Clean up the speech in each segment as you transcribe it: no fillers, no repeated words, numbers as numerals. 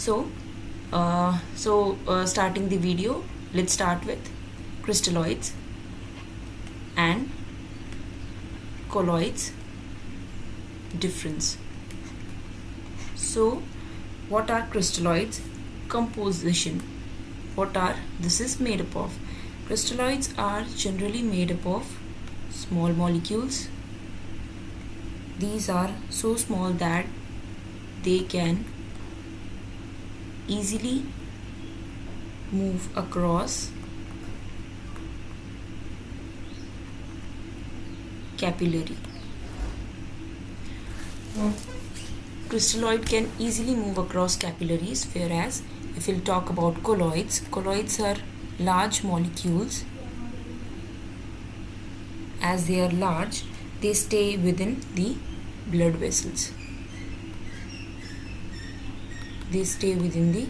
Starting the video, let's start with crystalloids and colloids difference. So what are crystalloids? Composition. This is made up of? Crystalloids are generally made up of small molecules. These are so small that they can easily move across capillary. Crystalloid can easily move across capillaries, whereas if we'll talk about colloids are large molecules. As they are large, they stay within the blood vessels. They stay within the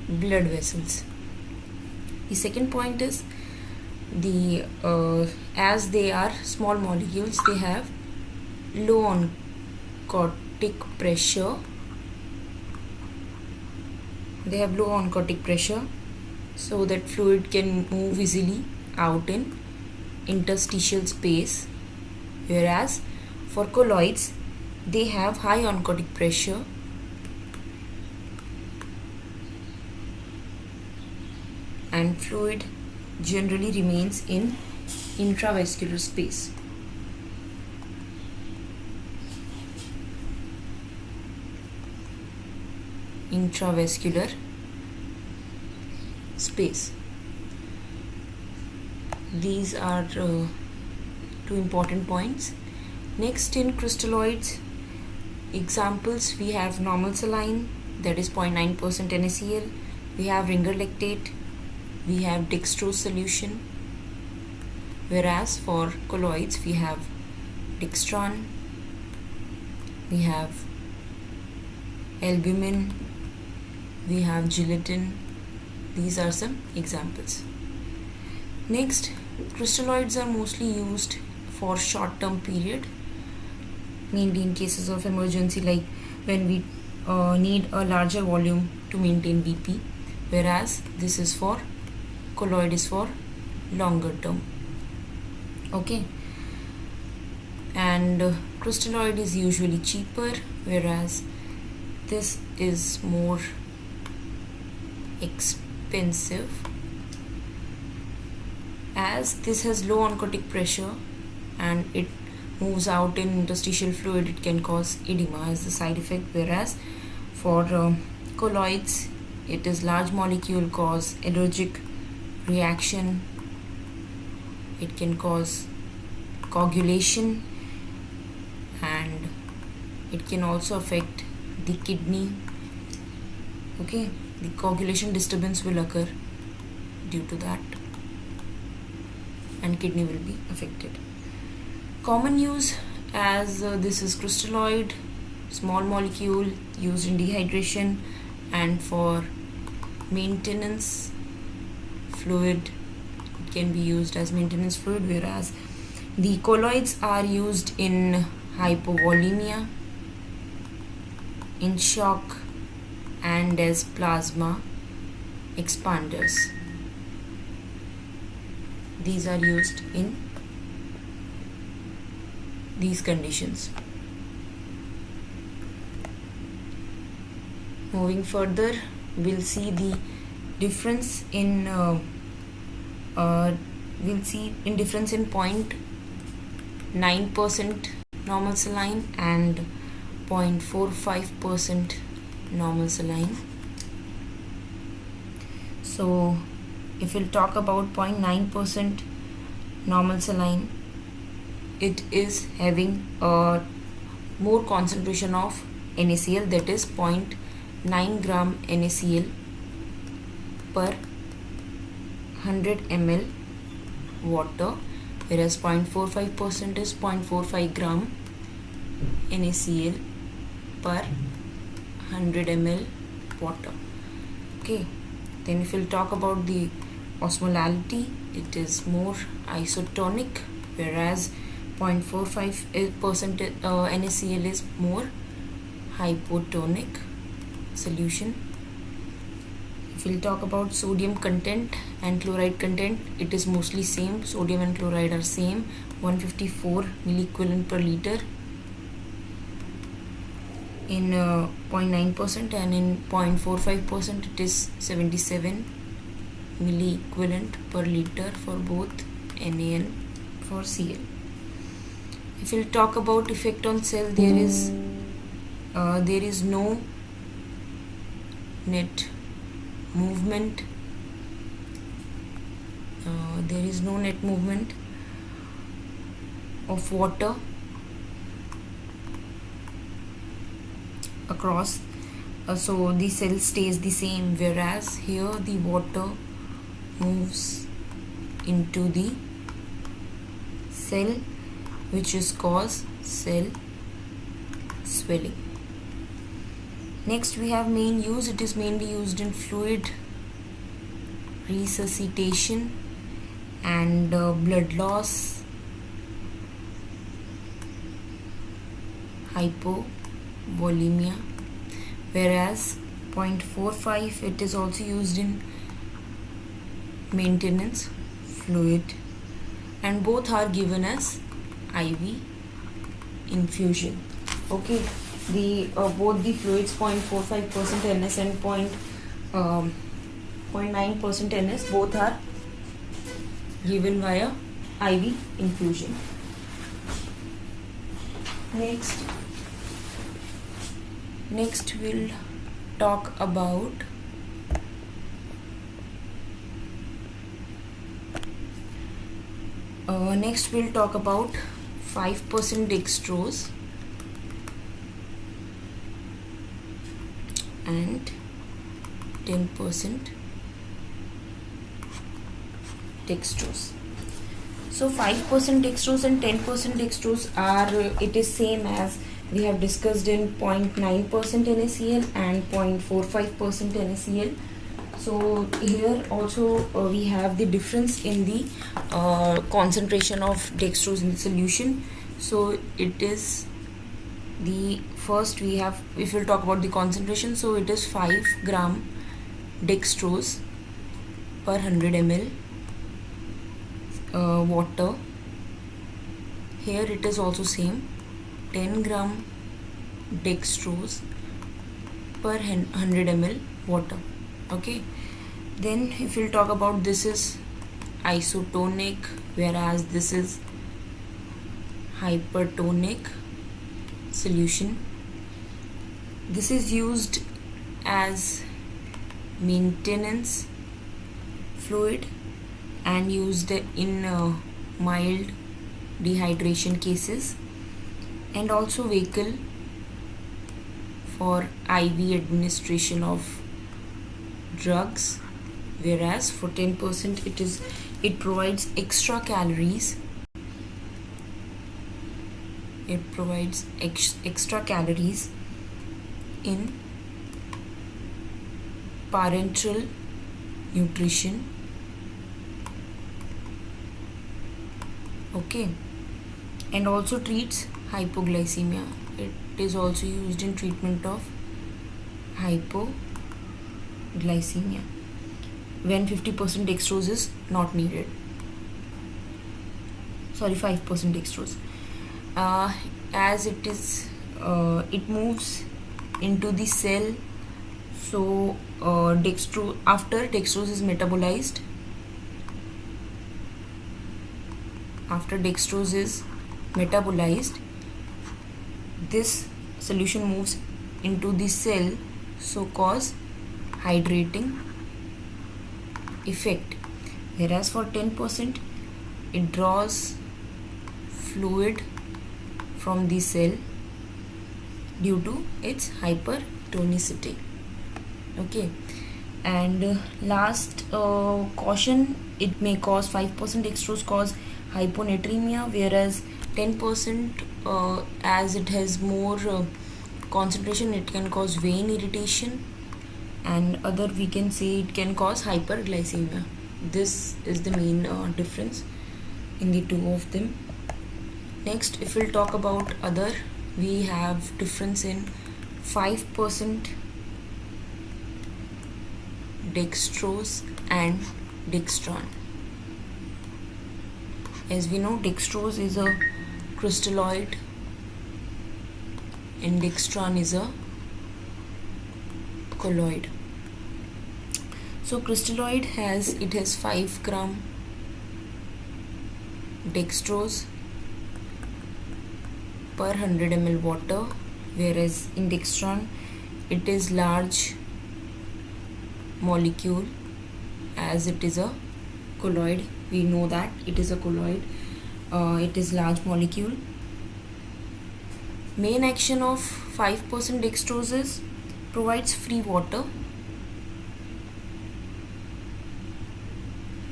blood vessels. The second point is as they are small molecules, they have low oncotic pressure. So that fluid can move easily out in interstitial space, whereas for colloids they have high oncotic pressure and fluid generally remains in intravascular space. These are two important points. Next, in crystalloids examples, we have normal saline, that is 0.9% NaCl. We have ringer lactate. We have dextrose solution. Whereas for colloids, we have dextran. We have albumin. We have gelatin. These are some examples. Next, crystalloids are mostly used for short-term period, mainly in cases of emergency, like when we need a larger volume to maintain BP, whereas colloid is for longer term. Okay, and crystalloid is usually cheaper, whereas this is more expensive. As this has low oncotic pressure and it moves out in interstitial fluid, it can cause edema as the side effect, whereas for colloids, it is large molecule, cause allergic reaction. It can cause coagulation and it can also affect the kidney. Okay, the coagulation disturbance will occur due to that and kidney will be affected. Common use, as this is crystalloid, small molecule, used in dehydration and for maintenance fluid. It can be used as maintenance fluid, whereas the colloids are used in hypovolemia, in shock, and as plasma expanders. These are used in these conditions. Moving further, we'll see the difference in 0.9% normal saline and 0.45% normal saline. So if we'll talk about 0.9% normal saline, it is having a more concentration of NaCl, that is 0.9 gram NaCl per 100 ml water, whereas 0.45% is 0.45 gram NaCl per 100 ml water. Okay, then if we'll talk about the osmolality, it is more isotonic, whereas 0.45% NaCl is more hypotonic solution. If we'll talk about sodium content and chloride content, it is mostly same. Sodium and chloride are same, 154 milliequivalent per liter in 0.9%, and in 0.45% it is 77 milliequivalent per liter for both Na and for Cl. If we'll talk about effect on cell, there is no net movement. There is no net movement of water across, so the cell stays the same, whereas here the water moves into the cell, which is cause cell swelling. Next we have main use. It is mainly used in fluid resuscitation and blood loss, hypovolemia, whereas 0.45 it is also used in maintenance fluid, and both are given as IV infusion. Okay, the both the fluids 0.45% NS and 0.9% NS both are given via IV infusion. Next we'll talk about next we'll talk about 5% dextrose and 10% dextrose. So 5% dextrose and 10% dextrose are it is same as we have discussed in 0.9% NaCl and 0.45% NaCl. So here also we have the difference in the concentration of dextrose in the solution. So it is the first we have, if we'll talk about the concentration, so it is 5 gram dextrose per 100 ml water. Here it is also same, 10 gram dextrose per 100 ml water. Okay, then if we'll talk about, this is isotonic, whereas this is hypertonic solution. This is used as maintenance fluid and used in mild dehydration cases, and also vehicle for IV administration of drugs, whereas for 10% it provides extra calories. It provides extra calories in parenteral nutrition. Okay, and also treats hypoglycemia. It is also used in treatment of hypoglycemia when 50% dextrose is not needed. Sorry, 5% dextrose. As it is, it moves into the cell. So after dextrose is metabolized, this solution moves into the cell, so cause hydrating effect, whereas for 10% it draws fluid from the cell due to its hypertonicity. Okay, and last caution, it may cause 5% dextrose cause hyponatremia, whereas 10% as it has more concentration, it can cause vein irritation, and other we can say it can cause hyperglycemia. This is the main difference in the two of them. Next, if we'll talk about other, we have difference in 5% dextrose and dextran. As we know, dextrose is a crystalloid and dextran is a colloid. So crystalloid has 5 gram dextrose per 100 ml water, whereas in dextran it is large molecule, as it is a colloid. We know that it is a colloid. It is large molecule. Main action of 5% dextrose is provides free water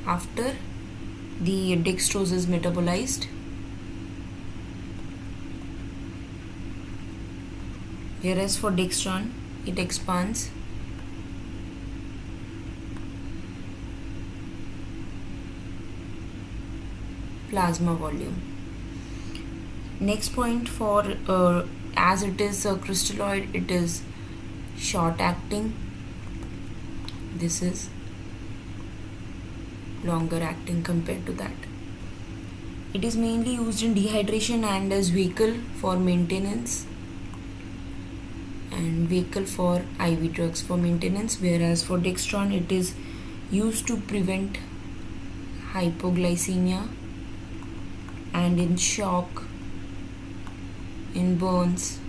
after the dextrose is metabolized, whereas for dextran it expands plasma volume. Next point, for as it is a crystalloid, it is short acting. This is longer acting compared to that. It is mainly used in dehydration and as vehicle for maintenance and vehicle for IV drugs for maintenance, whereas for dextran it is used to prevent hypoglycemia and in shock, in burns.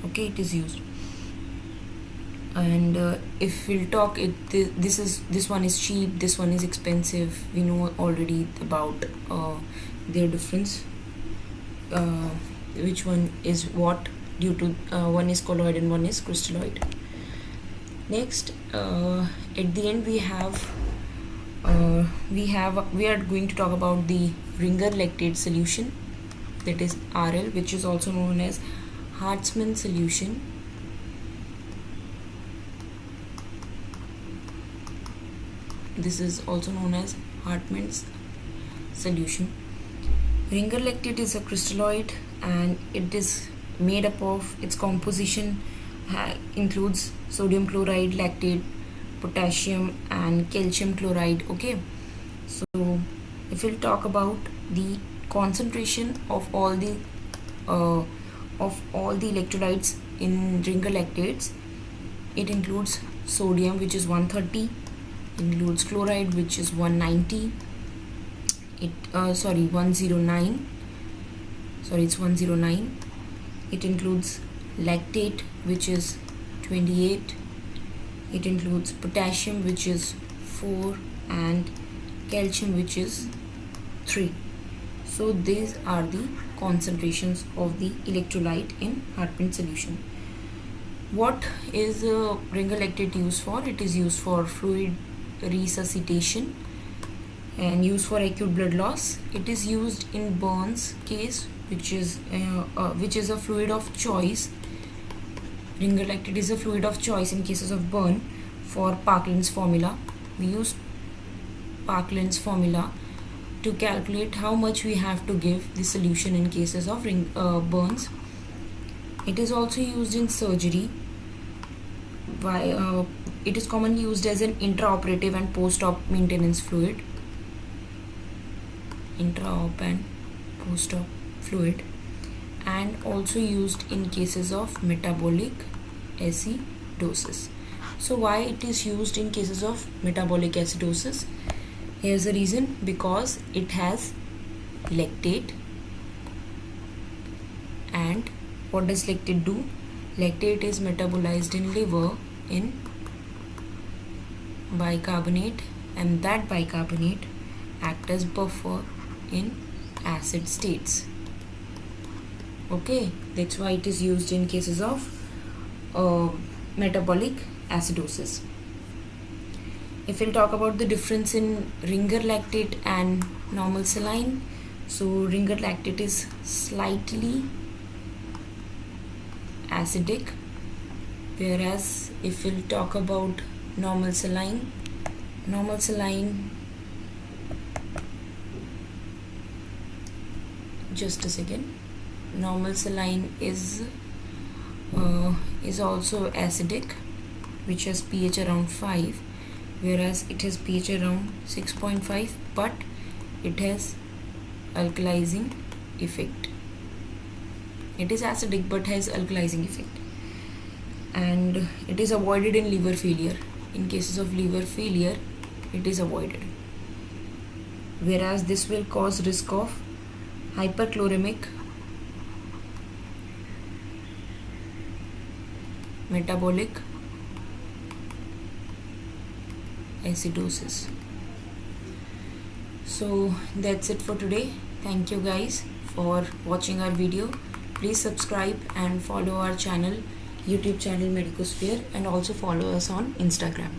Okay, it is used. And if we'll talk, this one is cheap, this one is expensive. We know already about their difference, which one is what, due to one is colloid and one is crystalloid. Next, at the end we are going to talk about the Ringer lactate solution, that is RL, which is also known as Hartmann solution. This is also known as Hartmann's solution. Ringer lactate is a crystalloid and it is made up of, its composition includes sodium chloride, lactate, potassium and calcium chloride. Okay, so if we'll talk about the concentration of all the electrolytes in Ringer lactates, it includes sodium, which is 130, includes chloride, which is 190, 109, it's 109. It includes lactate, which is 28. It includes potassium, which is 4, and calcium, which is 3. So these are the concentrations of the electrolyte in Hartmann solution. What is Ringer lactate used for? It is used for fluid resuscitation and used for acute blood loss. It is used in burns case, which is a fluid of choice. Ringer lactate is a fluid of choice in cases of burn. For Parkland's formula, we use Parkland's formula to calculate how much we have to give the solution in cases of burns. It is also used in surgery. It is commonly used as an intraoperative and post-op maintenance fluid. Intra-op and post-op fluid, and also used in cases of metabolic acidosis. So why it is used in cases of metabolic acidosis? Here's the reason: because it has lactate. And what does lactate do? Lactate is metabolized in liver in bicarbonate, and that bicarbonate act as buffer in acid states. Okay, that's why it is used in cases of metabolic acidosis. If we'll talk about the difference in Ringer lactate and normal saline, so Ringer lactate is slightly acidic, whereas if we'll talk about normal saline just a second, normal saline is is also acidic, which has pH around 5, whereas it has pH around 6.5, but it has alkalizing effect. It is acidic but has alkalizing effect, and it is avoided in liver failure. In cases of liver failure, it is avoided, whereas this will cause risk of hyperchloremic metabolic acidosis. So that's it for today. Thank you guys for watching our video. Please subscribe and follow our channel, YouTube channel Medicosphere, and also follow us on Instagram.